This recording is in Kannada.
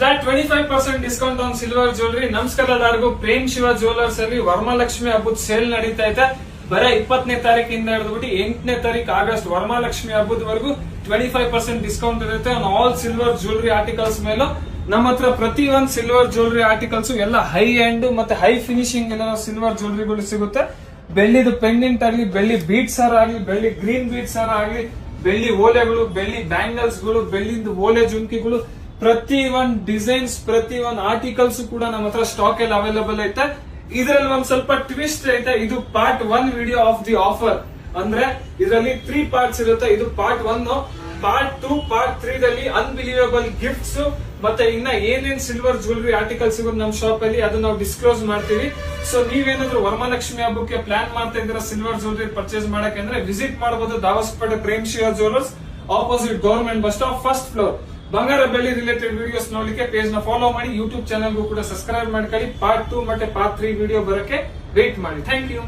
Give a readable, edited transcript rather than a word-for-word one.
Flat 25% discount on silver jewellery. ನಮಸ್ಕಾರ ಎಲ್ಲರಿಗೂ. ಪ್ರೇಮ್ ಶಿವ ಜ್ಯುವೆಲರ್ಸ್ ಅಲ್ಲಿ ವರಮಹಾಲಕ್ಷ್ಮಿ ಹಬ್ಬದ ಸೇಲ್ ನಡೀತಾ ಇದೆ. ಬರೀ 20ನೇ ತಾರೀಕಿಂದ ಹಿಡಿದ್ಬಿಟ್ಟು 8ನೇ ತಾರೀಕು ಆಗಸ್ಟ್ ವರಮಹಾಲಕ್ಷ್ಮಿ ಹಬ್ಬದವರೆಗೂ 25% ಡಿಸ್ಕೌಂಟ್ ಇರುತ್ತೆ on all silver jewellery articles ಮೇಲೂ. ನಮ್ಮ ಹತ್ರ ಪ್ರತಿ ಒಂದು ಸಿಲ್ವರ್ ಜ್ಯುವೆಲರಿ ಆರ್ಟಿಕಲ್ಸ್ ಎಲ್ಲ ಹೈ ಎಂಡ್ ಮತ್ತೆ ಹೈ ಫಿನಿಶಿಂಗ್ ಎಲ್ಲ ಸಿಲ್ವರ್ ಜ್ಯುವೆಲರಿಗಳು ಸಿಗುತ್ತೆ. ಬೆಳ್ಳಿದು ಪೆಂಡೆಂಟ್ ಆಗಲಿ, ಬೆಳ್ಳಿ ಬೀಡ್ಸ್ ಹಾರ ಆಗಲಿ, ಬೆಳ್ಳಿ ಗ್ರೀನ್ ಬೀಡ್ಸ್ ಹಾರ ಆಗಲಿ, ಬೆಳ್ಳಿ ಓಲೆಗಳು, ಬೆಳ್ಳಿ ಬ್ಯಾಂಗಲ್ಸ್ ಗಳು, ಬೆಳ್ಳಿಂದು ಓಲೆ ಜುಮ್ಕಿಗಳು, ಪ್ರತಿ ಒಂದ್ ಡಿಸೈನ್ಸ್, ಪ್ರತಿ ಒಂದ್ ಆರ್ಟಿಕಲ್ಸ್ ಕೂಡ ನಮ್ಮ ಹತ್ರ ಸ್ಟಾಕ್ ಎಲ್ಲ ಅವೈಲೇಬಲ್ ಐತೆ. ಇದರಲ್ಲಿ ಒಂದ್ ಸ್ವಲ್ಪ ಟ್ವಿಸ್ಟ್ ಐತೆ. ಇದು part 1 video of the offer. ಅಂದ್ರೆ ಇದರಲ್ಲಿ 3 ಪಾರ್ಟ್ಸ್ ಇರುತ್ತೆ. ಇದು ಪಾರ್ಟ್ 1. ಪಾರ್ಟ್ 2, ಪಾರ್ಟ್ 3 ದಲ್ಲಿ ಅನ್ಬಿಲೀವೇಬಲ್ ಗಿಫ್ಟ್ಸ್ ಮತ್ತೆ ಇನ್ನ ಏನೇನ್ ಸಿಲ್ವರ್ ಜ್ಯುವೆಲರಿ ಆರ್ಟಿಕಲ್ಸ್ ಸಿಗುತ್ತೆ ನಮ್ಮ ಶಾಪ್ ಅಲ್ಲಿ ಅದು ನಾವು ಡಿಸ್ಕ್ಲೋಸ್ ಮಾಡ್ತೀವಿ. ಸೊ ನೀವೇನಾದ್ರೂ ವರಮಹಾಲಕ್ಷ್ಮಿ ಹಬ್ಬಕ್ಕೆ ಪ್ಲಾನ್ ಮಾಡ್ತಾ ಇದ್ದೀರಾ ಸಿಲ್ವರ್ ಜ್ಯುವೆಲರಿ ಪರ್ಚೇಸ್ ಮಾಡಕ್ಕೆ ಅಂದ್ರೆ ವಿಸಿಟ್ ಮಾಡಬಹುದು Davaspete Prem Shiva jewellers, opposite government bus stop, first floor. ಬಂಗಾರ ಬೆಳ್ಳಿ ರಿಲೇಟೆಡ್ ವಿಡಿಯೋಸ್ ನೋಡ್ಲಿಕ್ಕೆ ಪೇಜ್ ನ ಫಾಲೋ ಮಾಡಿ, ಯೂಟ್ಯೂಬ್ ಚಾನಲ್ಗೂ ಕೂಡ ಸಬ್ಸ್ಕ್ರೈಬ್ ಮಾಡ್ಕೊಳ್ಳಿ. ಪಾರ್ಟ್ 2 ಮತ್ತೆ ಪಾರ್ಟ್ 3 ವಿಡಿಯೋ ಬರಕ್ಕೆ ವೇಟ್ ಮಾಡಿ. Thank you.